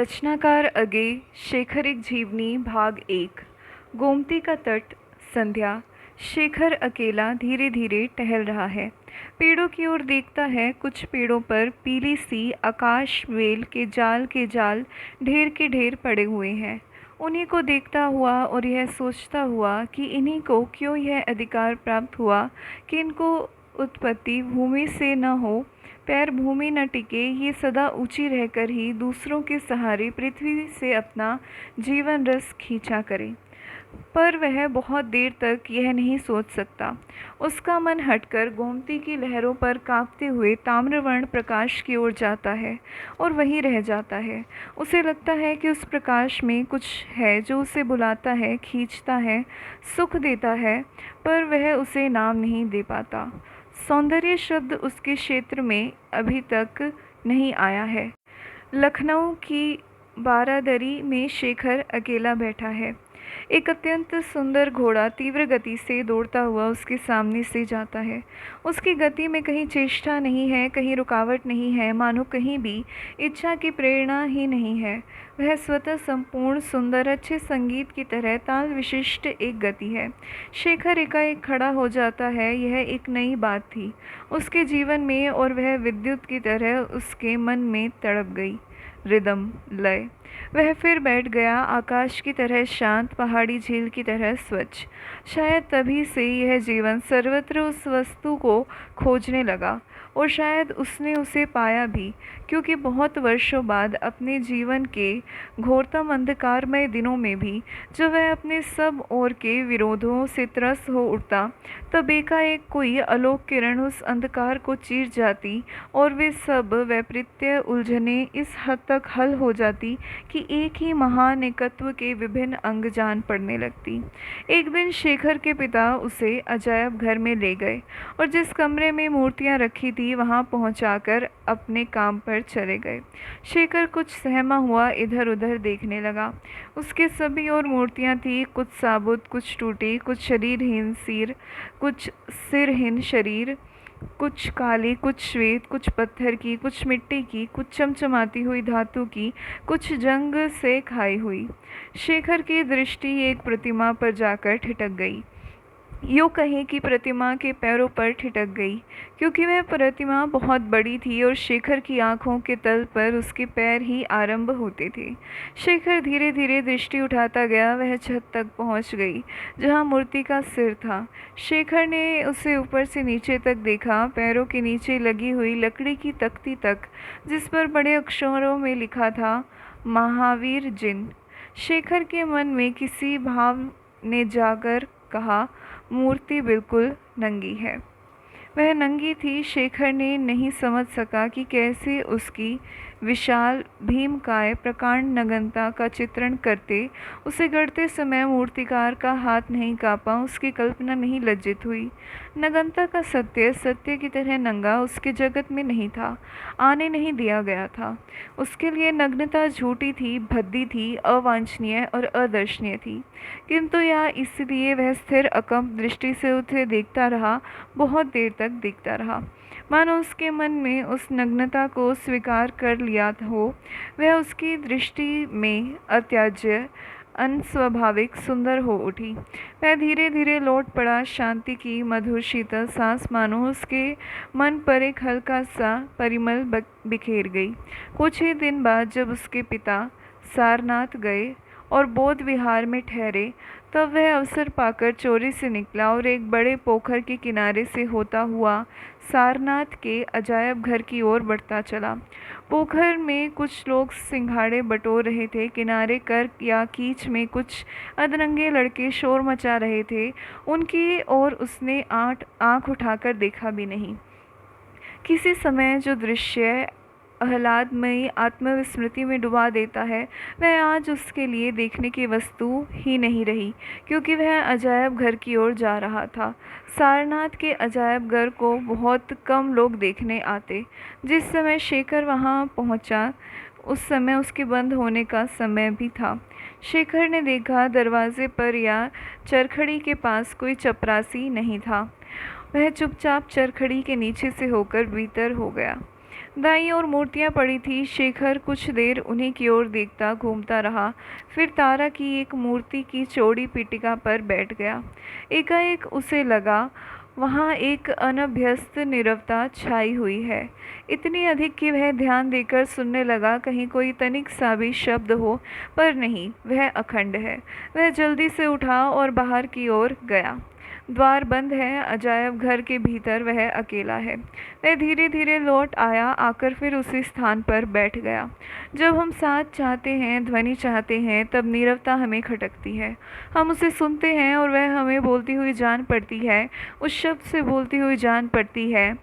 रचनाकार अगे शेखर एक जीवनी भाग 1। गोमती का तट, संध्या। शेखर अकेला धीरे धीरे टहल रहा है। पेड़ों की ओर देखता है। कुछ पेड़ों पर पीली सी आकाश वेल के जाल ढेर के ढेर पड़े हुए हैं। उन्हीं को देखता हुआ और यह सोचता हुआ कि इन्हीं को क्यों यह अधिकार प्राप्त हुआ कि इनको उत्पत्ति भूमि से न हो, पैर भूमि न टिके, ये सदा ऊंची रहकर ही दूसरों के सहारे पृथ्वी से अपना जीवन रस खींचा करे। पर वह बहुत देर तक यह नहीं सोच सकता। उसका मन हटकर गोमती की लहरों पर कांपते हुए ताम्रवर्ण प्रकाश की ओर जाता है और वहीं रह जाता है। उसे लगता है कि उस प्रकाश में कुछ है जो उसे बुलाता है, खींचता है, सुख देता है, पर वह उसे नाम नहीं दे पाता। सौंदर्य शब्द उसके क्षेत्र में अभी तक नहीं आया है। लखनऊ की बारादरी में शेखर अकेला बैठा है। एक अत्यंत सुंदर घोड़ा तीव्र गति से दौड़ता हुआ उसके सामने से जाता है। उसकी गति में कहीं चेष्टा नहीं है, कहीं रुकावट नहीं है, मानो कहीं भी इच्छा की प्रेरणा ही नहीं है। वह स्वतः संपूर्ण, सुंदर, अच्छे संगीत की तरह ताल विशिष्ट एक गति है। शेखर एकाएक खड़ा हो जाता है। यह एक नई बात थी उसके जीवन में और वह विद्युत की तरह उसके मन में तड़प गई। रिदम, लय। वह फिर बैठ गया, आकाश की तरह शांत, पहाड़ी झील की तरह स्वच्छ। शायद तभी से यह जीवन सर्वत्र उस वस्तु को खोजने लगा और शायद उसने उसे पाया भी, क्योंकि बहुत वर्षों बाद अपने जीवन के घोरतम अंधकारमय दिनों में भी जब वह अपने सब ओर के विरोधों से त्रस्त हो उठता, तब एकाएक कोई अलौकिक किरण उस अंधकार को चीर जाती और वे सब वैपरीत्य उलझने इस हद तक हल हो जाती कि एक ही महान एकत्व के विभिन्न अंग जान पड़ने लगती। एक दिन शेखर के पिता उसे अजायब घर में ले गए और जिस कमरे में मूर्तियां रखी थी वहां पहुंचाकर अपने काम पर चले गए। शेखर कुछ सहमा हुआ इधर उधर देखने लगा। उसके सभी और मूर्तियां थी, कुछ साबुत, कुछ टूटी, कुछ शरीरहीन सिर, कुछ सिरहीन शरीर, कुछ काली, कुछ श्वेत, कुछ पत्थर की, कुछ मिट्टी की, कुछ चमचमाती हुई धातु की, कुछ जंग से खाई हुई। शेखर की दृष्टि एक प्रतिमा पर जाकर ठिठक गई। यूँ कहें कि प्रतिमा के पैरों पर ठिठक गई, क्योंकि वह प्रतिमा बहुत बड़ी थी और शेखर की आंखों के तल पर उसके पैर ही आरंभ होते थे। शेखर धीरे धीरे दृष्टि उठाता गया। वह छत तक पहुंच गई जहां मूर्ति का सिर था। शेखर ने उसे ऊपर से नीचे तक देखा, पैरों के नीचे लगी हुई लकड़ी की तख्ती तक, जिस पर बड़े अक्षरों में लिखा था, महावीर जिन। शेखर के मन में किसी भाव ने जाकर कहा, मूर्ति बिल्कुल नंगी है। वह नंगी थी। शेखर ने नहीं समझ सका कि कैसे उसकी विशाल भीमकाय प्रकांड नग्नता का चित्रण करते उसे गढ़ते समय मूर्तिकार का हाथ नहीं कांपा, उसकी कल्पना नहीं लज्जित हुई। नग्नता का सत्य सत्य की तरह नंगा उसके जगत में नहीं था, आने नहीं दिया गया था। उसके लिए नग्नता झूठी थी, भद्दी थी, अवांछनीय और अदर्शनीय थी। किंतु या इसलिए वह स्थिर अकंप दृष्टि से उसे देखता रहा, बहुत देर तक देखता रहा, मानो उसके मन में उस नग्नता को स्वीकार कर लिया हो। वह उसकी दृष्टि में अत्याज्य, अनस्वाभाविक सुंदर हो उठी। वह धीरे धीरे लौट पड़ा। शांति की मधुर शीतल सांस मानो उसके मन पर एक हल्का सा परिमल बिखेर गई। कुछ ही दिन बाद जब उसके पिता सारनाथ गए और बौद्ध विहार में ठहरे, तब वह अवसर पाकर चोरी से निकला और एक बड़े पोखर के किनारे से होता हुआ सारनाथ के अजायब घर की ओर बढ़ता चला। पोखर में कुछ लोग सिंघाड़े बटोर रहे थे। किनारे कर या कीच में कुछ अधरंगे लड़के शोर मचा रहे थे। उनकी ओर उसने आंख उठाकर देखा भी नहीं। किसी समय जो दृश्य आह्लादमयी आत्मविस्मृति में डुबा देता है, वह आज उसके लिए देखने की वस्तु ही नहीं रही, क्योंकि वह अजायब घर की ओर जा रहा था। सारनाथ के अजायब घर को बहुत कम लोग देखने आते। जिस समय शेखर वहां पहुंचा, उस समय उसके बंद होने का समय भी था। शेखर ने देखा, दरवाजे पर या चरखड़ी के पास कोई चपरासी नहीं था। वह चुपचाप चरखड़ी के नीचे से होकर भीतर हो गया। दाईं ओर मूर्तियां पड़ी थी। शेखर कुछ देर उन्हीं की ओर देखता घूमता रहा, फिर तारा की एक मूर्ति की चौड़ी पीठिका पर बैठ गया। एकाएक उसे लगा वहाँ एक अनभ्यस्त नीरवता छाई हुई है, इतनी अधिक कि वह ध्यान देकर सुनने लगा, कहीं कोई तनिक सा भी शब्द हो, पर नहीं, वह अखंड है। वह जल्दी से उठा और बाहर की ओर गया। द्वार बंद है, अजायब घर के भीतर वह अकेला है। वह धीरे धीरे लौट आया, आकर फिर उसी स्थान पर बैठ गया। जब हम साथ चाहते हैं, ध्वनि चाहते हैं, तब नीरवता हमें खटकती है। हम उसे सुनते हैं और वह हमें बोलती हुई जान पड़ती है, उस शब्द से बोलती हुई जान पड़ती है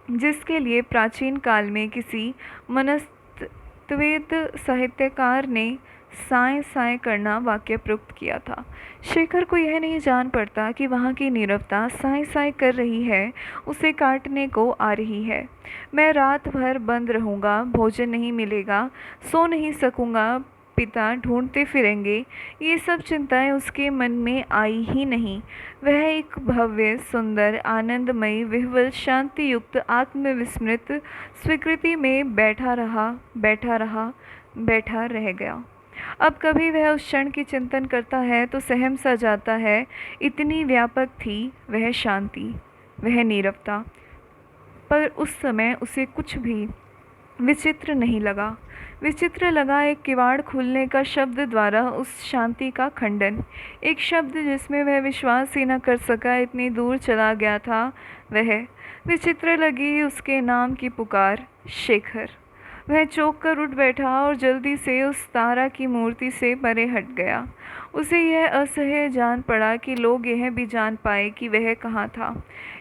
जिसके लिए प्राचीन काल में किसी मनस्तत्वेद साहित्यकार ने साएं साएं करना वाक्य प्रयुक्त किया था। शेखर को यह नहीं जान पड़ता कि वहाँ की नीरवता साएं साएं कर रही है, उसे काटने को आ रही है। मैं रात भर बंद रहूँगा, भोजन नहीं मिलेगा, सो नहीं सकूँगा, पिता ढूंढते फिरेंगे, ये सब चिंताएं उसके मन में आई ही नहीं। वह एक भव्य, सुंदर, आनंदमयी, विह्वल, शांति युक्त, आत्मविस्मृत स्वीकृति में बैठा रहा, बैठा रहा, बैठा रह गया। अब कभी वह उस क्षण की चिंतन करता है तो सहम सा जाता है, इतनी व्यापक थी वह शांति, वह नीरवता। पर उस समय उसे कुछ भी विचित्र नहीं लगा। विचित्र लगा एक किवाड़ खुलने का शब्द द्वारा उस शांति का खंडन। एक शब्द जिसमें वह विश्वास ही न कर सका, इतनी दूर चला गया था वह। विचित्र लगी उसके नाम की पुकार, शेखर। वह चौंक कर उठ बैठा और जल्दी से उस तारा की मूर्ति से परे हट गया। उसे यह असह्य जान पड़ा कि लोग यह भी जान पाए कि वह कहाँ था,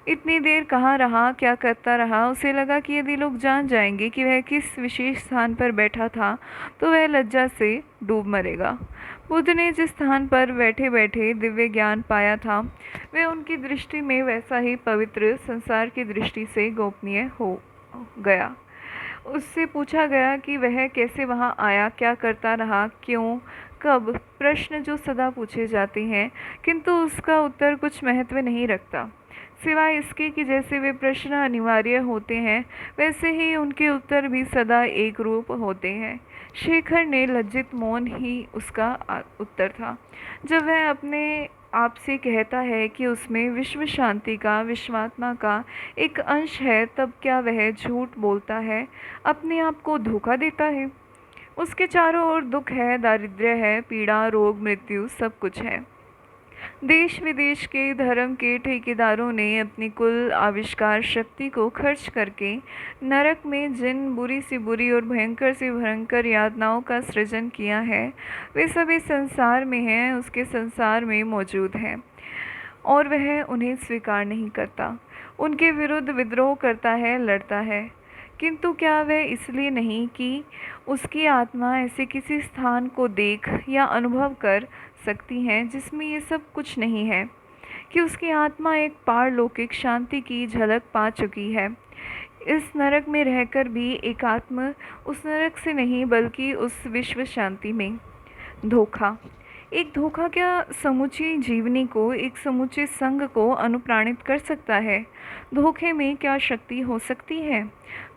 इतनी देर कहाँ रहा, क्या करता रहा। उसे लगा कि यदि लोग जान जाएंगे कि वह किस विशेष स्थान पर बैठा था तो वह लज्जा से डूब मरेगा। बुद्ध ने जिस स्थान पर बैठे बैठे दिव्य ज्ञान पाया था, वह उनकी दृष्टि में वैसा ही पवित्र, संसार की दृष्टि से गोपनीय हो गया। उससे पूछा गया कि वह कैसे वहाँ आया, क्या करता रहा, क्यों, कब, प्रश्न जो सदा पूछे जाते हैं, किंतु उसका उत्तर कुछ महत्व नहीं रखता, सिवाय इसके कि जैसे वे प्रश्न अनिवार्य होते हैं, वैसे ही उनके उत्तर भी सदा एक रूप होते हैं। शेखर ने लज्जित मौन ही उसका उत्तर था। जब वह अपने आप से कहता है कि उसमें विश्व शांति का, विश्वात्मा का एक अंश है, तब क्या वह झूठ बोलता है, अपने आप को धोखा देता है? उसके चारों ओर दुख है, दारिद्र्य है, पीड़ा, रोग, मृत्यु, सब कुछ है। देश विदेश के धर्म के ठेकेदारों ने अपनी कुल आविष्कार शक्ति को खर्च करके नरक में जिन बुरी सी बुरी और भयंकर सी भयंकर यातनाओं का सृजन किया है, वे सभी संसार में हैं, उसके संसार में मौजूद हैं, और वह उन्हें स्वीकार नहीं करता, उनके विरुद्ध विद्रोह करता है, लड़ता है। किंतु क्या वह इसलिए नहीं कि उसकी आत्मा ऐसे किसी स्थान को देख या अनुभव कर सकती है जिसमें ये सब कुछ नहीं है, कि उसकी आत्मा एक पारलौकिक शांति की झलक पा चुकी है। इस नरक में रहकर भी एक आत्मा उस नरक से नहीं बल्कि उस विश्व शांति में। धोखा, एक धोखा क्या समूची जीवनी को, एक समूचे संघ को अनुप्राणित कर सकता है? धोखे में क्या शक्ति हो सकती है?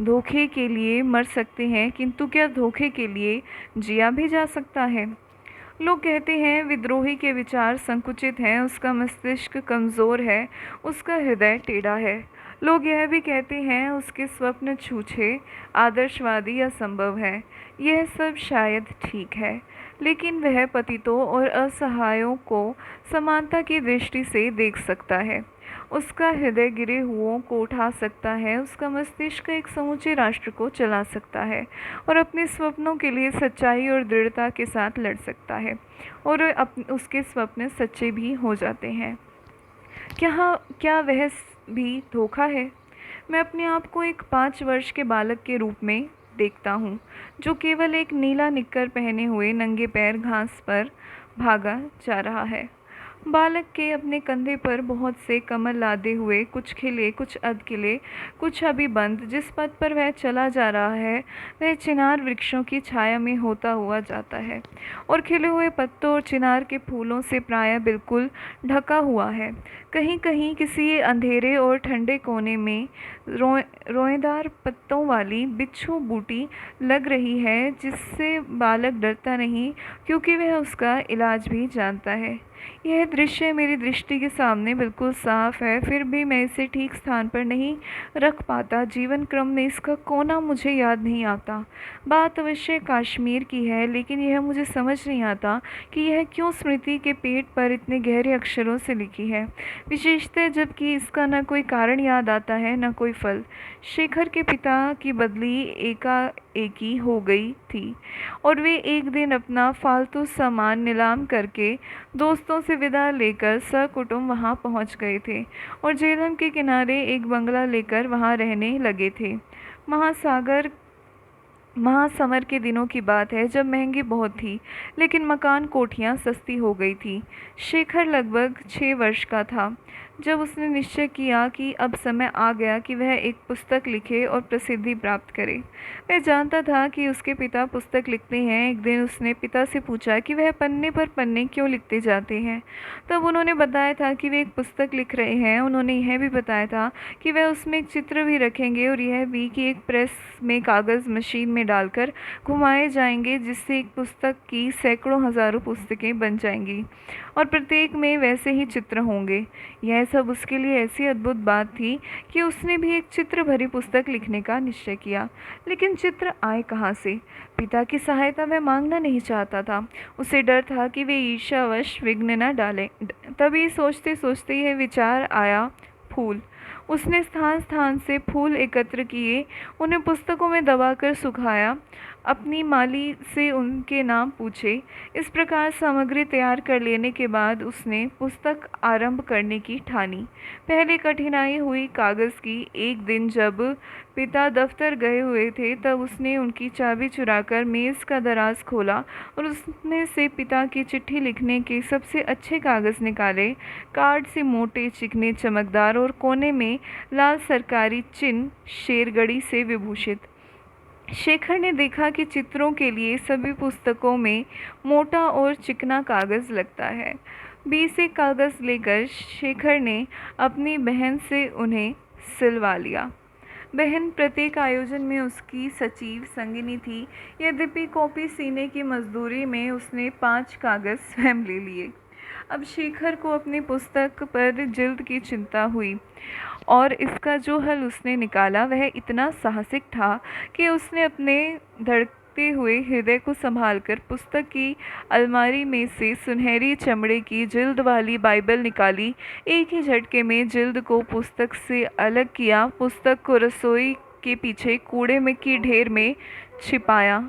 धोखे के लिए मर सकते हैं, किंतु क्या धोखे के लिए जिया भी जा सकता है? लोग कहते हैं विद्रोही के विचार संकुचित हैं, उसका मस्तिष्क कमज़ोर है, उसका हृदय टेढ़ा है। लोग यह भी कहते हैं उसके स्वप्न छूछे, आदर्शवादी असंभव है। यह सब शायद ठीक है, लेकिन वह पतितों और असहायों को समानता की दृष्टि से देख सकता है, उसका हृदय गिरे हुओं को उठा सकता है, उसका मस्तिष्क एक समूचे राष्ट्र को चला सकता है और अपने स्वप्नों के लिए सच्चाई और दृढ़ता के साथ लड़ सकता है, और उसके स्वप्न सच्चे भी हो जाते हैं। क्या वह भी धोखा है? मैं अपने आप को एक 5 वर्ष के बालक के रूप में देखता हूँ, जो केवल एक नीला निक्कर पहने हुए नंगे पैर घास पर भागा जा रहा है। बालक के अपने कंधे पर बहुत से कमल लादे हुए, कुछ खिले, कुछ अधखिले, कुछ अभी बंद। जिस पथ पर वह चला जा रहा है वह चिनार वृक्षों की छाया में होता हुआ जाता है, और खिले हुए पत्तों और चिनार के फूलों से प्रायः बिल्कुल ढका हुआ है। कहीं कहीं किसी अंधेरे और ठंडे कोने में रोएदार पत्तों वाली बिच्छू बूटी लग रही है, जिससे बालक डरता नहीं, क्योंकि वह उसका इलाज भी जानता है। यह दृश्य मेरी दृष्टि के सामने बिल्कुल साफ है, फिर भी मैं इसे ठीक स्थान पर नहीं रख पाता। जीवन क्रम में इसका कोना मुझे याद नहीं आता। बात अवश्य कश्मीर की है, लेकिन यह मुझे समझ नहीं आता कि यह क्यों स्मृति के पेट पर इतने गहरे अक्षरों से लिखी है, विशेषतः जबकि इसका न कोई कारण याद आता है न कोई फल। शेखर के पिता की बदली एकाएकी हो गई थी और वे एक दिन अपना फालतू सामान नीलाम करके दोस्तों से विदा लेकर सकुटुंब वहां पहुंच गए थे और झेलम के किनारे एक बंगला लेकर वहां रहने लगे थे। महासागर महासमर के दिनों की बात है, जब महंगी बहुत थी, लेकिन मकान कोठियाँ सस्ती हो गई थी। शेखर लगभग 6 वर्ष का था जब उसने निश्चय किया कि अब समय आ गया कि वह एक पुस्तक लिखे और प्रसिद्धि प्राप्त करे। वह जानता था कि उसके पिता पुस्तक लिखते हैं। एक दिन उसने पिता से पूछा कि वह पन्ने पर पन्ने क्यों लिखते जाते हैं। तब उन्होंने बताया था कि वे एक पुस्तक लिख रहे हैं। उन्होंने यह भी बताया था कि वह उसमें एक चित्र भी रखेंगे और यह भी कि एक प्रेस में कागज़ मशीन में डालकर घुमाए जाएंगे, जिससे एक पुस्तक की सैकड़ों हज़ारों पुस्तकें बन जाएंगी और प्रत्येक में वैसे ही चित्र होंगे। यह सब उसके लिए ऐसी अद्भुत बात थी कि उसने भी एक चित्र भरी पुस्तक लिखने का निश्चय किया। लेकिन चित्र आए कहाँ से? पिता की सहायता वह मांगना नहीं चाहता था। उसे डर था कि वे ईर्ष्यावश विघ्न न डालें। तभी सोचते सोचते यह विचार आया, फूल। उसने स्थान स्थान से फूल एकत्र किए, उन्हें पुस्तकों में दबाकर सुखाया, अपनी माली से उनके नाम पूछे। इस प्रकार सामग्री तैयार कर लेने के बाद उसने पुस्तक आरंभ करने की ठानी। पहले कठिनाई हुई कागज़ की। एक दिन जब पिता दफ्तर गए हुए थे, तब उसने उनकी चाबी चुराकर मेज़ का दराज खोला और उसमें से पिता की चिट्ठी लिखने के सबसे अच्छे कागज़ निकाले, कार्ड से मोटे, चिकने, चमकदार और कोने में लाल सरकारी चिन्ह शेरगढ़ी से विभूषित। शेखर ने देखा कि चित्रों के लिए सभी पुस्तकों में मोटा और चिकना कागज़ लगता है। 20 एक कागज़ लेकर शेखर ने अपनी बहन से उन्हें सिलवा लिया। बहन प्रत्येक आयोजन में उसकी सचिव संगिनी थी। यद्यपि कॉपी सीने की मजदूरी में उसने 5 कागज़ स्वयं ले लिए। अब शेखर को अपनी पुस्तक पर जिल्द की चिंता हुई और इसका जो हल उसने निकाला वह इतना साहसिक था कि उसने अपने धड़कते हुए हृदय को संभालकर पुस्तक की अलमारी में से सुनहरी चमड़े की जिल्द वाली बाइबल निकाली। एक ही झटके में जिल्द को पुस्तक से अलग किया, पुस्तक को रसोई के पीछे कूड़े में की ढेर में छिपाया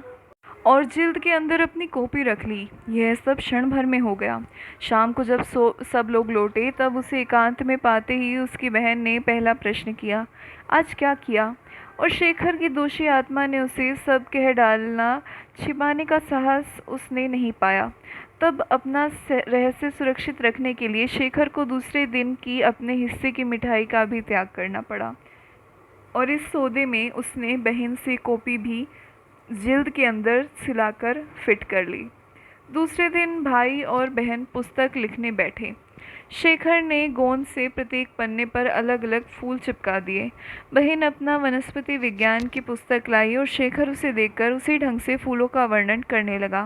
और जिल्द के अंदर अपनी कॉपी रख ली। यह सब क्षण भर में हो गया। शाम को जब सब लोग लौटे, तब उसे एकांत में पाते ही उसकी बहन ने पहला प्रश्न किया, आज क्या किया? और शेखर की दोषी आत्मा ने उसे सब कह डालना, छिपाने का साहस उसने नहीं पाया। तब अपना रहस्य सुरक्षित रखने के लिए शेखर को दूसरे दिन की अपने हिस्से की मिठाई का भी त्याग करना पड़ा और इस सौदे में उसने बहन से कॉपी भी जिल्द के अंदर सिलाकर फिट कर ली। दूसरे दिन भाई और बहन पुस्तक लिखने बैठे। शेखर ने गोंद से प्रत्येक पन्ने पर अलग अलग फूल चिपका दिए। बहन अपना वनस्पति विज्ञान की पुस्तक लाई और शेखर उसे देखकर उसी ढंग से फूलों का वर्णन करने लगा।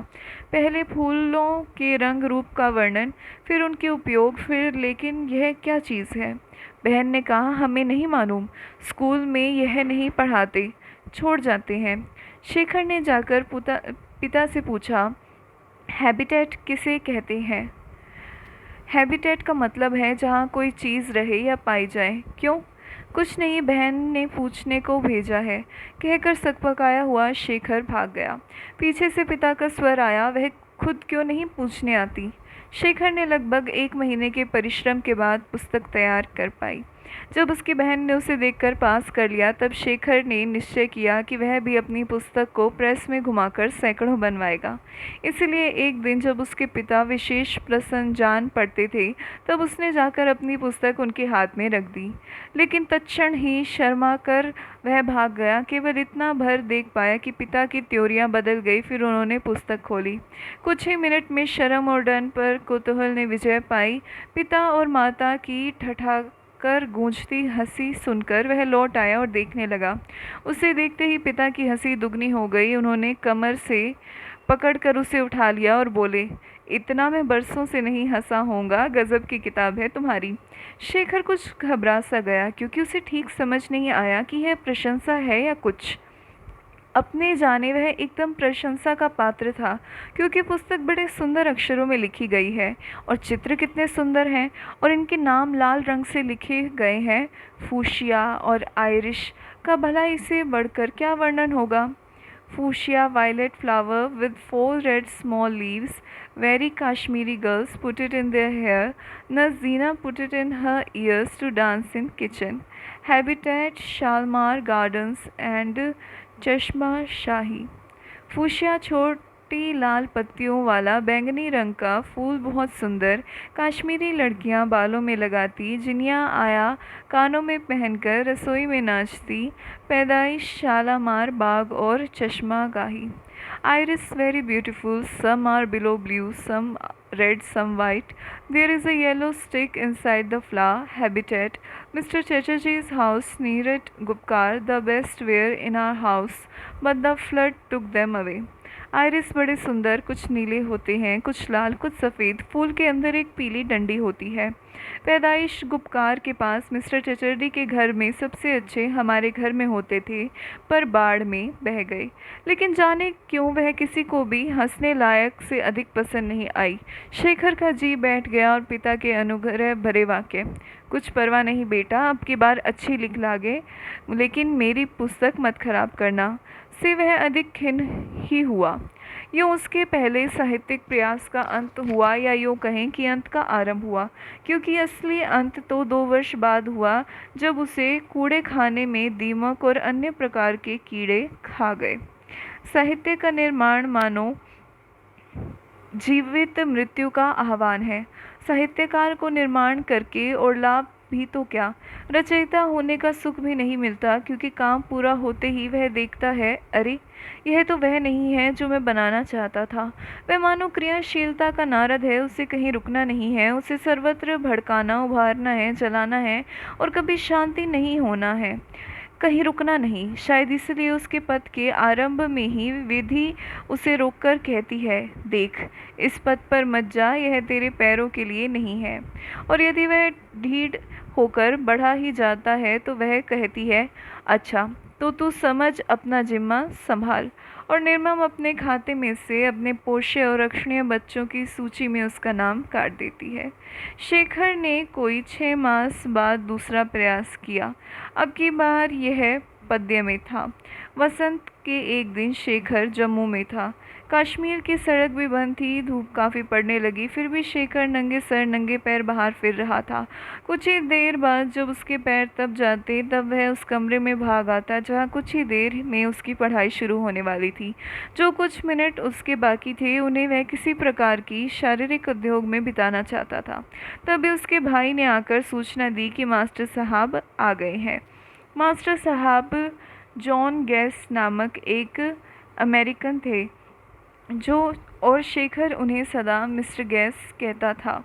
पहले फूलों के रंग रूप का वर्णन, फिर उनके उपयोग, फिर लेकिन यह क्या चीज़ है? बहन ने कहा, हमें नहीं मालूम, स्कूल में यह नहीं पढ़ाते, छोड़ जाते हैं। शेखर ने जाकर पिता से पूछा, हैबिटेट किसे कहते हैं? हैबिटेट का मतलब है जहाँ कोई चीज़ रहे या पाई जाए। क्यों? कुछ नहीं, बहन ने पूछने को भेजा है, कहकर सकपकाया हुआ शेखर भाग गया। पीछे से पिता का स्वर आया, वह खुद क्यों नहीं पूछने आती? शेखर ने लगभग 1 महीने के परिश्रम के बाद पुस्तक तैयार कर पाई। जब उसकी बहन ने उसे देखकर पास कर लिया, तब शेखर ने निश्चय किया कि वह भी अपनी पुस्तक को प्रेस में घुमाकर सैकड़ों बनवाएगा। इसलिए एक दिन जब उसके पिता विशेष प्रसन्न जान पड़ते थे, तब उसने जाकर अपनी पुस्तक उनके हाथ में रख दी। लेकिन तत्क्षण ही शर्मा कर वह भाग गया। केवल इतना भर देख पाया कि पिता की त्योरियां बदल गई। फिर उन्होंने पुस्तक खोली। कुछ ही मिनट में शर्म और डर पर कुतूहल ने विजय पाई। पिता और माता की ठठाकर कर गूंजती हंसी सुनकर वह लौट आया और देखने लगा। उसे देखते ही पिता की हंसी दुगनी हो गई। उन्होंने कमर से पकड़कर उसे उठा लिया और बोले, इतना मैं बरसों से नहीं हंसा होऊंगा, गजब की किताब है तुम्हारी। शेखर कुछ घबरा सा गया, क्योंकि उसे ठीक समझ नहीं आया कि यह प्रशंसा है या कुछ। अपने जाने वह एकदम प्रशंसा का पात्र था, क्योंकि पुस्तक बड़े सुंदर अक्षरों में लिखी गई है और चित्र कितने सुंदर हैं, और इनके नाम लाल रंग से लिखे गए हैं, फूशिया और आयरिश का। भला इसे बढ़कर क्या वर्णन होगा। Fuchsia violet flower with 4 red small leaves. Very Kashmiri girls put it in their hair. Nazina put it in her ears to dance in kitchen. Habitat Shalmar Gardens and Chashma Shahi. Fuchsia छोटी लाल पत्तियों वाला बैंगनी रंग का फूल, बहुत सुंदर। काश्मीरी लड़कियां बालों में लगाती, जिनिया आया कानों में पहनकर रसोई में नाचती। पैदाइश शालामार बाग और चश्मा गाही। Iris very beautiful, some are below blue, some red, some white. There is a yellow stick inside the flower. Habitat Mr. Chatterjee's house, Neerat Gupkar, the best were in our house, but the flood took them away. Iris बड़े सुंदर, कुछ नीले होते हैं, कुछ लाल, कुछ सफ़ेद। फूल के अंदर एक पीली डंडी होती है। पैदाइश गुपकार के पास मिस्टर चटर्जी के घर में सबसे अच्छे हमारे घर में होते थे, पर बाढ़ में बह गए। लेकिन जाने क्यों वह किसी को भी हंसने लायक से अधिक पसंद नहीं आई। शेखर का जी बैठ गया और पिता के अनुग्रह भरे वाक्य, कुछ परवाह नहीं बेटा, अब की बार अच्छी लिख लागे, लेकिन मेरी पुस्तक मत खराब करना, से वह अधिक खिन्न ही हुआ। यूँ उसके पहले साहित्यिक प्रयास का अंत हुआ, या यूँ कहें कि अंत का आरंभ हुआ, क्योंकि असली अंत तो 2 वर्ष बाद हुआ, जब उसे कूड़े खाने में दीमक और अन्य प्रकार के कीड़े खा गए। साहित्य का निर्माण मानो जीवित मृत्यु का आह्वान है। साहित्यकार को निर्माण करके और लाभ भी तो क्या, रचयिता होने का सुख भी नहीं मिलता, क्योंकि काम पूरा होते ही वह देखता है, अरे यह तो वह नहीं है जो मैं बनाना चाहता था। वह मानो क्रियाशीलता का नारद है, उसे कहीं रुकना नहीं है, उसे सर्वत्र भड़काना, उभारना है, जलाना है, और कभी शांति नहीं होना है, कहीं रुकना नहीं। शायद इसलिए उसके पथ के आरंभ में ही विधि उसे रोककर कहती है, देख इस पथ पर मत जा, यह तेरे पैरों के लिए नहीं है। और यदि वह ढीठ होकर बढ़ा ही जाता है तो वह कहती है, अच्छा तो तू समझ, अपना जिम्मा संभाल। और निर्मम अपने खाते में से अपने पोष्य और रक्षणीय बच्चों की सूची में उसका नाम काट देती है। शेखर ने कोई 6 मास बाद दूसरा प्रयास किया। अब की बार यह पद्य में था। वसंत के एक दिन शेखर जम्मू में था। कश्मीर की सड़क भी बंद थी, धूप काफ़ी पड़ने लगी, फिर भी शेखर नंगे सर नंगे पैर बाहर फिर रहा था। कुछ ही देर बाद जब उसके पैर तप जाते, तब वह उस कमरे में भाग आता जहाँ कुछ ही देर में उसकी पढ़ाई शुरू होने वाली थी। जो कुछ मिनट उसके बाकी थे, उन्हें वह किसी प्रकार की शारीरिक उद्योग में बिताना चाहता था। तभी उसके भाई ने आकर सूचना दी कि मास्टर साहब आ गए हैं। मास्टर साहब जॉन गैस नामक एक अमेरिकन थे, जो और शेखर उन्हें सदा मिस्टर गैस कहता था।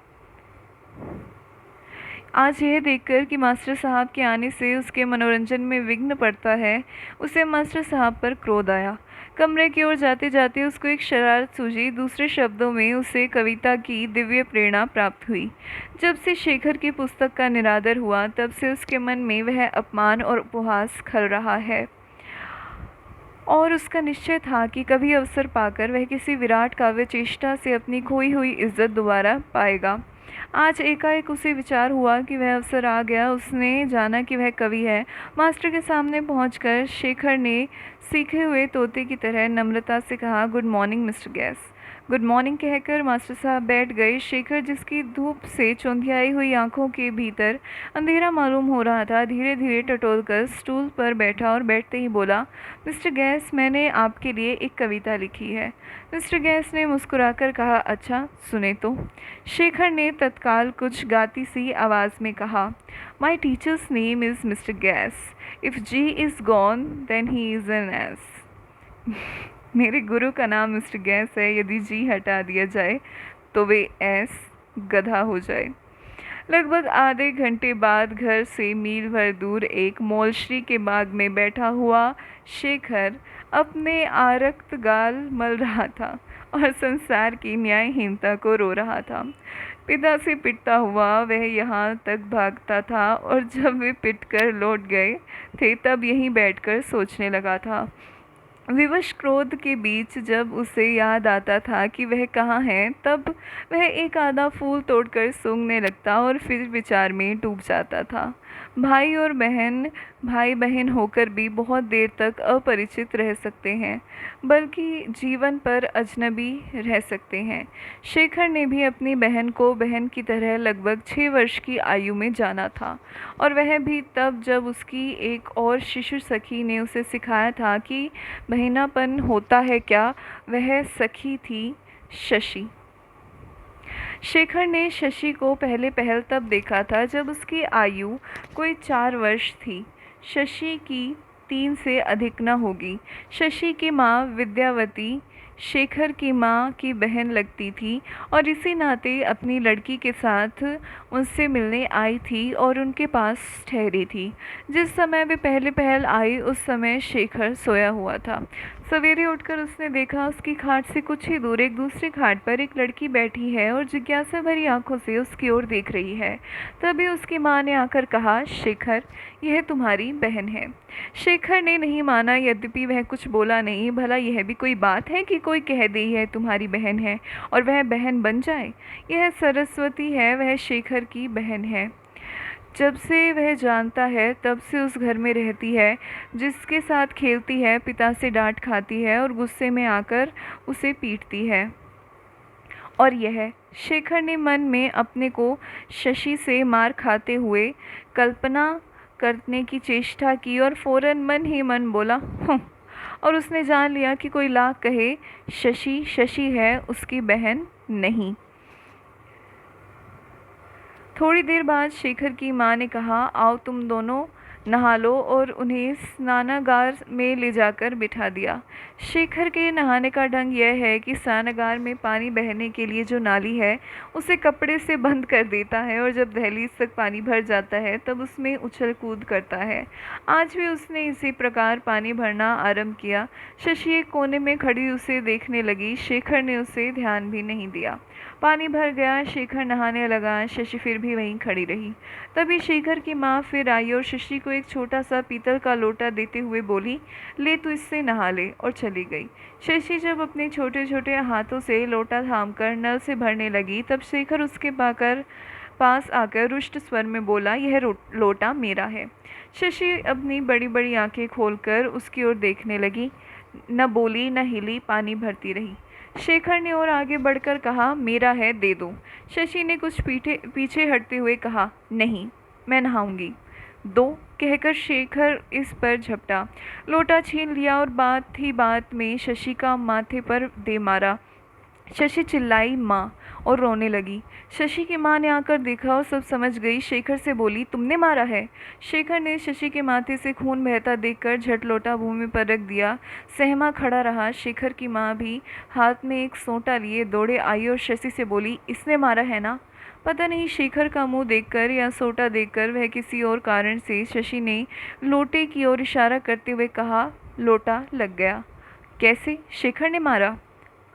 आज यह देखकर कि मास्टर साहब के आने से उसके मनोरंजन में विघ्न पड़ता है, उसे मास्टर साहब पर क्रोध आया। कमरे की ओर जाते जाते उसको एक शरारत सूझी, दूसरे शब्दों में उसे कविता की दिव्य प्रेरणा प्राप्त हुई। जब से शेखर की पुस्तक का निरादर हुआ, तब से उसके मन में वह अपमान और उपहास खल रहा है, और उसका निश्चय था कि कभी अवसर पाकर वह किसी विराट काव्य चेष्टा से अपनी खोई हुई इज्जत दोबारा पाएगा। आज एकाएक उसे विचार हुआ कि वह अवसर आ गया। उसने जाना कि वह कवि है। मास्टर के सामने पहुंचकर शेखर ने सीखे हुए तोते की तरह नम्रता से कहा, good morning mister gas. Good morning कहकर मास्टर साहब बैठ गए। शेखर, जिसकी धूप से चौंधियाई हुई आंखों के भीतर अंधेरा मालूम हो रहा था, धीरे धीरे टटोलकर स्टूल पर बैठा और बैठते ही बोला, मिस्टर गैस, मैंने आपके लिए एक कविता लिखी है। मिस्टर गैस ने मुस्कुराकर कहा, अच्छा सुने तो। शेखर ने तत्काल कुछ गाती सी आवाज़ में कहा, my teacher's name is mister gas. If G is gone then he is an ass. मेरे गुरु का नाम मिस्टर गैस है, यदि जी हटा दिया जाए तो वे एस गधा हो जाए। लगभग आधे घंटे बाद घर से मील भर दूर एक मौलश्री के बाग में बैठा हुआ शेखर अपने आरक्त गाल मल रहा था और संसार की न्यायहीनता को रो रहा था। पिता से पिटता हुआ वह यहाँ तक भागता था और जब वे पिट कर लौट गए थे तब यहीं बैठकर सोचने लगा था। विवश क्रोध के बीच जब उसे याद आता था कि वह कहाँ है, तब वह एक आधा फूल तोड़कर सूंघने लगता और फिर विचार में डूब जाता था। भाई बहन होकर भी बहुत देर तक अपरिचित रह सकते हैं, बल्कि जीवन पर अजनबी रह सकते हैं। शेखर ने भी अपनी बहन को बहन की तरह लगभग 6 वर्ष की आयु में जाना था, और वह भी तब जब उसकी एक और शिशु सखी ने उसे सिखाया था कि बहनापन होता है क्या। वह सखी थी शशि। शेखर ने शशि को पहल तब देखा था जब उसकी आयु कोई 4 वर्ष थी। शशि की 3 से अधिक न होगी। शशि की माँ विद्यावती शेखर की माँ की बहन लगती थी और इसी नाते अपनी लड़की के साथ उनसे मिलने आई थी और उनके पास ठहरी थी। जिस समय वे पहल आई उस समय शेखर सोया हुआ था। सवेरे उठकर उसने देखा उसकी खाट से कुछ ही दूर एक दूसरी खाट पर एक लड़की बैठी है और जिज्ञासा भरी आंखों से उसकी ओर देख रही है। तभी उसकी माँ ने आकर कहा, शेखर, यह तुम्हारी बहन है। शेखर ने नहीं माना, यद्यपि वह कुछ बोला नहीं। भला यह भी कोई बात है कि कोई कह दे यह तुम्हारी बहन है और वह बहन बन जाए। यह सरस्वती है, वह शेखर की बहन है। जब से वह जानता है तब से उस घर में रहती है, जिसके साथ खेलती है, पिता से डांट खाती है और गुस्से में आकर उसे पीटती है। और यह शेखर ने मन में अपने को शशि से मार खाते हुए कल्पना करने की चेष्टा की और फौरन मन ही मन बोला, हूँ। और उसने जान लिया कि कोई लाख कहे शशि शशि है, उसकी बहन नहीं। थोड़ी देर बाद शेखर की माँ ने कहा, आओ तुम दोनों नहा लो, और उन्हें स्नानागार में ले जाकर बिठा दिया। शेखर के नहाने का ढंग यह है कि स्नानागार में पानी बहने के लिए जो नाली है उसे कपड़े से बंद कर देता है और जब दहलीज तक पानी भर जाता है तब उसमें उछल कूद करता है। आज भी उसने इसी प्रकार पानी भरना आरंभ किया। शशि एक कोने में खड़ी उसे देखने लगी। शेखर ने उसे ध्यान भी नहीं दिया। पानी भर गया, शेखर नहाने लगा, शशि फिर भी वहीं खड़ी रही। तभी शेखर की माँ फिर आई और शशि को एक छोटा सा पीतल का लोटा देते हुए बोली, ले तू इससे नहा ले, और चली गई। शशि जब अपने छोटे छोटे हाथों से लोटा थामकर नल से भरने लगी तब शेखर उसके पास आकर रुष्ट स्वर में बोला, यह लोटा मेरा है। शशि अपनी बड़ी बड़ी आंखें खोलकर उसकी ओर देखने लगी, न बोली न हिली, पानी भरती रही। शेखर ने और आगे बढ़कर कहा, मेरा है, दे दो। शशि ने कुछ पीछे हटते हुए कहा, नहीं, मैं नहाऊंगी। दो कहकर शेखर इस पर झपटा, लोटा छीन लिया और बात ही बात में शशि का माथे पर दे मारा। शशि चिल्लाई, माँ, और रोने लगी। शशि की माँ ने आकर देखा और सब समझ गई। शेखर से बोली, तुमने मारा है? शेखर ने शशि के माथे से खून बहता देखकर झट लोटा भूमि पर रख दिया। सहमा खड़ा रहा। शेखर की माँ भी हाथ में एक सोंटा लिए दौड़े आई और शशि से बोली, इसने मारा है ना? पता नहीं शेखर का मुंह देखकर या सोटा देखकर वह किसी और कारण से शशि ने लोटे की ओर इशारा करते हुए कहा, लोटा लग गया। कैसे? शेखर ने मारा?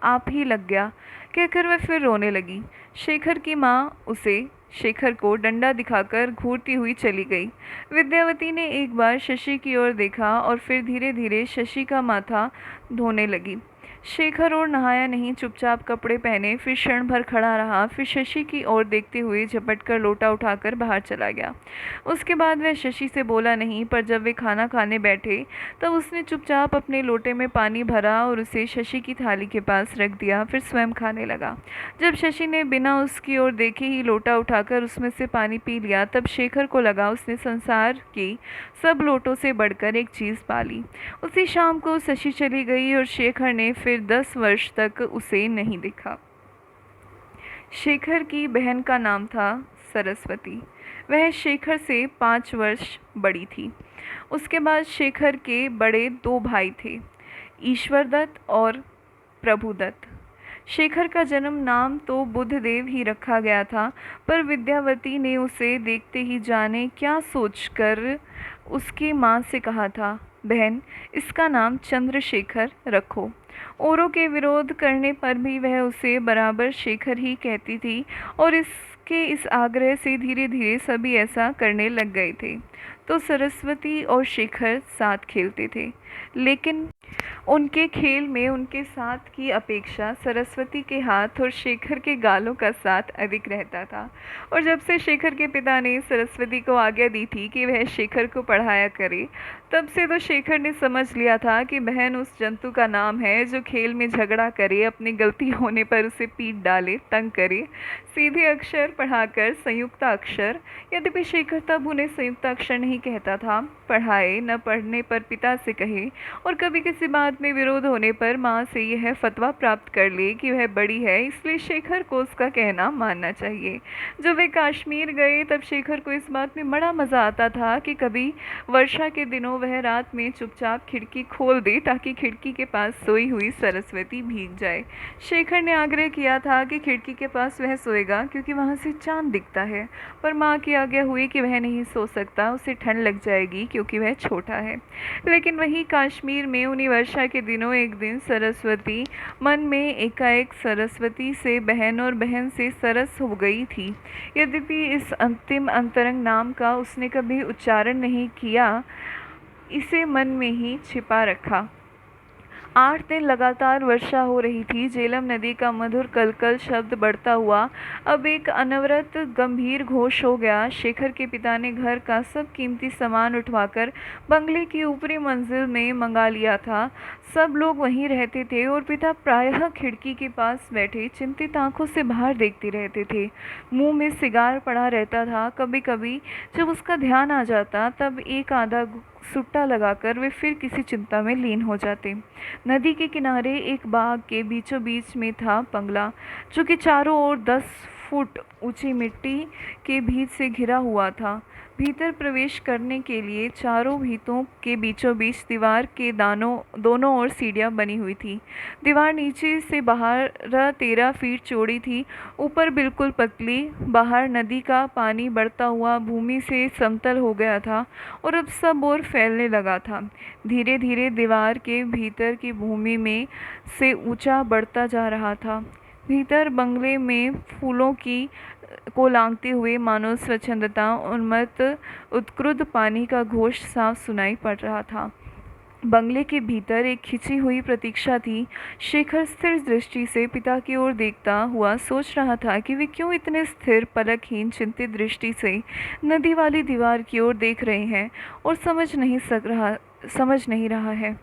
आप ही लग गया, कहकर वह फिर रोने लगी। शेखर की माँ उसे शेखर को डंडा दिखाकर घूरती हुई चली गई। विद्यावती ने एक बार शशि की ओर देखा और फिर धीरे धीरे शशि का माथा धोने लगी। शेखर और नहाया नहीं, चुपचाप कपड़े पहने, फिर क्षण भर खड़ा रहा, फिर शशि की ओर देखते हुए झपटकर लोटा उठाकर बाहर चला गया। उसके बाद वह शशि से बोला नहीं, पर जब वे खाना खाने बैठे तब उसने चुपचाप अपने लोटे में पानी भरा और उसे शशि की थाली के पास रख दिया, फिर स्वयं खाने लगा। जब शशि ने बिना उसकी ओर देखे ही लोटा उठाकर उसमें से पानी पी लिया तब शेखर को लगा उसने संसार की सब लोटों से बढ़कर एक चीज़ पा ली। उसी शाम को शशि चली गई और शेखर ने फिर 10 वर्ष तक उसे नहीं देखा। शेखर की बहन का नाम था सरस्वती। वह शेखर से 5 वर्ष बड़ी थी। उसके बाद शेखर के बड़े 2 भाई थे, ईश्वरदत्त और प्रभुदत्त। शेखर का जन्म नाम तो बुद्धदेव ही रखा गया था, पर विद्यावती ने उसे देखते ही जाने क्या सोचकर उसकी माँ से कहा था, बहन, इसका नाम चंद्रशेखर रखो। औरों के विरोध करने पर भी वह उसे बराबर शेखर ही कहती थी, और इसके इस आग्रह से धीरे धीरे सभी ऐसा करने लग गए थे। तो सरस्वती और शेखर साथ खेलते थे, लेकिन उनके खेल में उनके साथ की अपेक्षा सरस्वती के हाथ और शेखर के गालों का साथ अधिक रहता था। और जब से शेखर के पिता ने सरस्वती को आज्ञा दी थी कि वह शेखर को पढ़ाया करे, तब से तो शेखर ने समझ लिया था कि बहन उस जंतु का नाम है जो खेल में झगड़ा करे, अपनी गलती होने पर उसे पीट डाले, तंग करे, सीधे अक्षर पढ़ाकर संयुक्त अक्षर, यद्यपि शेखर तब उन्हें संयुक्त अक्षर नहीं कहता था, पढ़ाए, न पढ़ने पर पिता से कहे, और कभी किसी बात में विरोध होने पर माँ से यह फतवा प्राप्त कर ले कि वह बड़ी है, इसलिए शेखर को उसका कहना मानना चाहिए। जब वे कश्मीर गए तब शेखर को इस बात में बड़ा मज़ा आता था कि कभी वर्षा के दिनों वह रात में चुपचाप खिड़की खोल दे ताकि खिड़की के पास सोई हुई सरस्वती भीग जाए। शेखर ने आग्रह किया था कि खिड़की के पास वह सोएगा क्योंकि वहाँ से चांद दिखता है, पर माँ की आज्ञा हुई कि वह नहीं सो सकता, उसे ठंड लग जाएगी क्योंकि वह छोटा है। लेकिन वहीं कश्मीर में उन्हीं वर्षा के दिनों एक दिन सरस्वती मन में एकाएक सरस्वती से बहन और बहन से सरस हो गई थी। यद्यपि इस अंतिम अंतरंग नाम का उसने कभी उच्चारण नहीं किया, इसे मन में ही छिपा रखा। 8 दिन लगातार वर्षा हो रही थी। झेलम नदी का मधुर कलकल शब्द बढ़ता हुआ अब एक अनवरत गंभीर घोष हो गया। शेखर के पिता ने घर का सब कीमती सामान उठवाकर बंगले की ऊपरी मंजिल में मंगा लिया था। सब लोग वहीं रहते थे और पिता प्रायः खिड़की के पास बैठे चिंतित आंखों से बाहर देखते रहते थे। मुंह में सिगार पड़ा रहता था। कभी कभी जब उसका ध्यान आ जाता तब एक आधा सुट्टा लगाकर वे फिर किसी चिंता में लीन हो जाते। नदी के किनारे एक बाग के बीचों बीच में था बंगला, जो कि चारों ओर 10 फुट ऊंची मिट्टी के भीत से घिरा हुआ था। भीतर प्रवेश करने के लिए चारों भीतों के बीचों बीच दीवार के दोनों ओर सीढ़ियां बनी हुई थी। दीवार नीचे से बाहर 13 फीट चौड़ी थी, ऊपर बिल्कुल पतली। बाहर नदी का पानी बढ़ता हुआ भूमि से समतल हो गया था और अब सब ओर फैलने लगा था। धीरे धीरे दीवार के भीतर की भूमि में से ऊंचा बढ़ता जा रहा था। भीतर बंगले में फूलों को लांघते हुए मानो स्वच्छंदता उन्मत्त उत्कृष्ट पानी का घोष साफ सुनाई पड़ रहा था। बंगले के भीतर एक खिंची हुई प्रतीक्षा थी। शेखर स्थिर दृष्टि से पिता की ओर देखता हुआ सोच रहा था कि वे क्यों इतने स्थिर, पलकहीन, चिंतित दृष्टि से नदी वाली दीवार की ओर देख रहे हैं और समझ नहीं रहा है।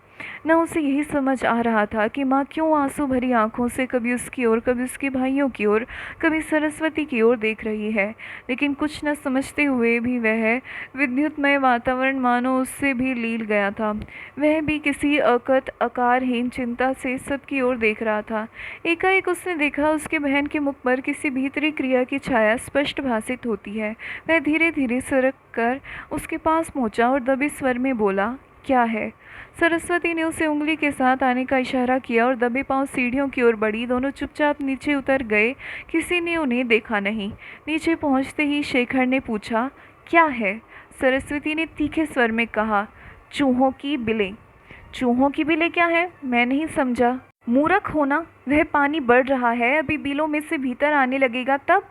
न उसे यही समझ आ रहा था कि माँ क्यों आंसू भरी आंखों से कभी उसकी ओर, कभी उसके भाइयों की ओर, कभी सरस्वती की ओर देख रही है। लेकिन कुछ न समझते हुए भी वह विद्युतमय वातावरण मानो उससे भी लील गया था। वह भी किसी अकथ आकारहीन चिंता से सबकी ओर देख रहा था। एकाएक उसने देखा उसके बहन के मुख पर किसी भीतरी क्रिया की छाया स्पष्ट भासित होती है। वह धीरे धीरे सरक कर उसके पास पहुंचा और दबे स्वर में बोला, क्या है? सरस्वती ने उसे उंगली के साथ आने का इशारा किया और दबे पांव सीढ़ियों की ओर बढ़ी। दोनों चुपचाप नीचे उतर गए। किसी ने उन्हें देखा नहीं। नीचे पहुंचते ही शेखर ने पूछा, क्या है? सरस्वती ने तीखे स्वर में कहा, चूहों की बिलें। चूहों की बिलें क्या है? मैं नहीं समझा। मूर्ख होना, वह पानी बढ़ रहा है, अभी बिलों में से भीतर आने लगेगा, तब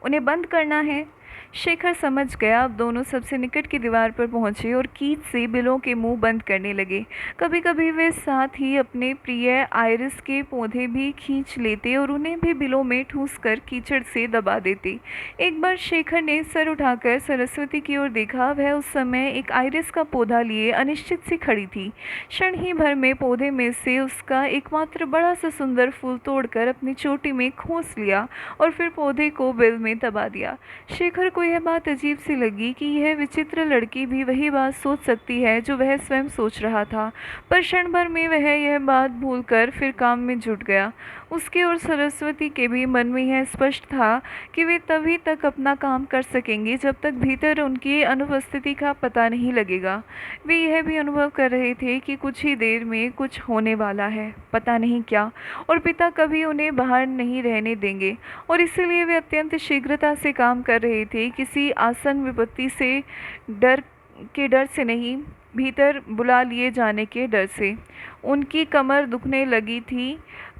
उन्हें बंद करना है। शेखर समझ गया। अब दोनों सबसे निकट की दीवार पर पहुंचे और कीच से बिलों के मुंह बंद करने लगे। कभी कभी वे साथ ही अपने प्रिय आइरिस के पौधे भी खींच लेते और उन्हें भी बिलों में ठूस कर कीचड़ से दबा देते। एक बार शेखर ने सर उठाकर सरस्वती की ओर देखा। वह उस समय एक आइरिस का पौधा लिए अनिश्चित सी खड़ी थी। क्षण ही भर में पौधे में से उसका एकमात्र बड़ा सा सुंदर फूल तोड़कर अपनी चोटी में खोस लिया और फिर पौधे को बिल में दबा दिया। शेखर को यह बात अजीब सी लगी कि यह विचित्र लड़की भी वही बात सोच सकती है जो वह स्वयं सोच रहा था। पर क्षण भर में वह यह बात भूलकर फिर काम में जुट गया। उसके और सरस्वती के भी मन में यह स्पष्ट था कि वे तभी तक अपना काम कर सकेंगे जब तक भीतर उनकी अनुपस्थिति का पता नहीं लगेगा। वे यह भी अनुभव कर रहे थे कि कुछ ही देर में कुछ होने वाला है, पता नहीं क्या, और पिता कभी उन्हें बाहर नहीं रहने देंगे, और इसीलिए वे अत्यंत शीघ्रता से काम कर रहे थे, किसी आसन विपत्ति से डर से नहीं, भीतर बुला लिए जाने के डर से। उनकी कमर दुखने लगी थी,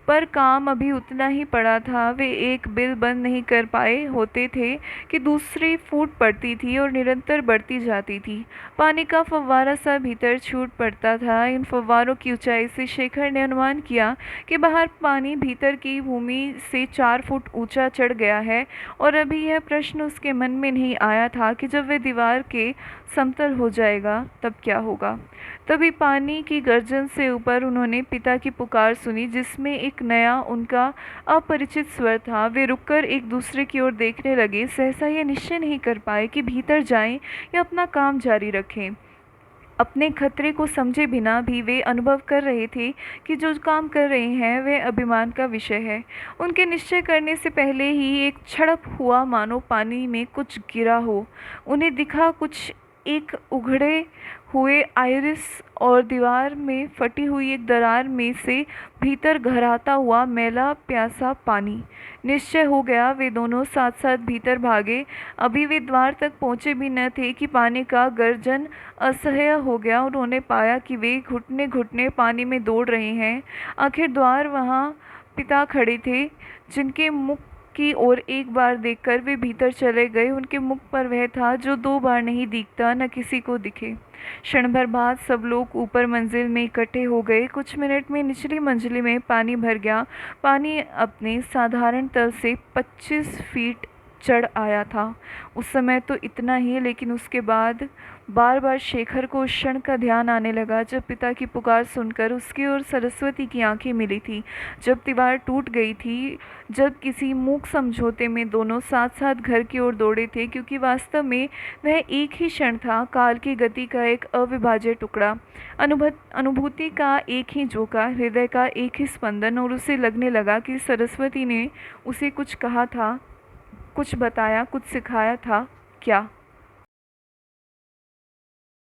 पर काम अभी उतना ही पड़ा था। वे एक बिल बंद नहीं कर पाए होते थे कि दूसरी फूट पड़ती थी और निरंतर बढ़ती जाती थी। पानी का फव्वारा सा भीतर छूट पड़ता था। इन फव्वारों की ऊंचाई से शेखर ने अनुमान किया कि बाहर पानी भीतर की भूमि से 4 फुट ऊंचा चढ़ गया है, और अभी यह प्रश्न उसके मन में नहीं आया था कि जब वह दीवार के समतल हो जाएगा तब क्या होगा। तभी पानी की गर्जन से ऊपर उन्होंने पिता की पुकार सुनी, जिसमें एक नया, उनका अपरिचित स्वर था। वे रुककर एक दूसरे की ओर देखने लगे, सहसा यह निश्चय नहीं कर पाए कि भीतर जाएं या अपना काम जारी रखें। अपने खतरे को समझे बिना भी वे अनुभव कर रहे थे कि जो काम कर रहे हैं वह अभिमान का विषय है। उनके निश्चय करने से पहले ही एक छड़प हुआ, मानो पानी में कुछ गिरा हो। उन्हें दिखा कुछ, एक उघड़े हुए आइरिस और दीवार में फटी हुई एक दरार में से भीतर घराता हुआ मैला प्यासा पानी। निश्चय हो गया, वे दोनों साथ साथ भीतर भागे। अभी वे द्वार तक पहुँचे भी न थे कि पानी का गर्जन असह्य हो गया। उन्होंने पाया कि वे घुटने घुटने पानी में दौड़ रहे हैं। आखिर द्वार वहाँ पिता खड़े थे, जिनके मुख की ओर एक बार देखकर वे भीतर चले गए। उनके मुख पर वह था जो 2 बार नहीं दिखता, न किसी को दिखे। क्षण भर बाद सब लोग ऊपर मंजिल में इकट्ठे हो गए। कुछ मिनट में निचली मंजिल में पानी भर गया। पानी अपने साधारण तल से 25 फीट चढ़ आया था। उस समय तो इतना ही, लेकिन उसके बाद बार बार शेखर को उस क्षण का ध्यान आने लगा जब पिता की पुकार सुनकर उसकी और सरस्वती की आंखें मिली थी, जब दीवार टूट गई थी, जब किसी मूक समझौते में दोनों साथ साथ घर की ओर दौड़े थे, क्योंकि वास्तव में वह एक ही क्षण था, काल की गति का एक अविभाज्य टुकड़ा, अनुभूति का एक ही झोंका, हृदय का एक ही स्पंदन। और उसे लगने लगा कि सरस्वती ने उसे कुछ कहा था, कुछ बताया, कुछ सिखाया था। क्या?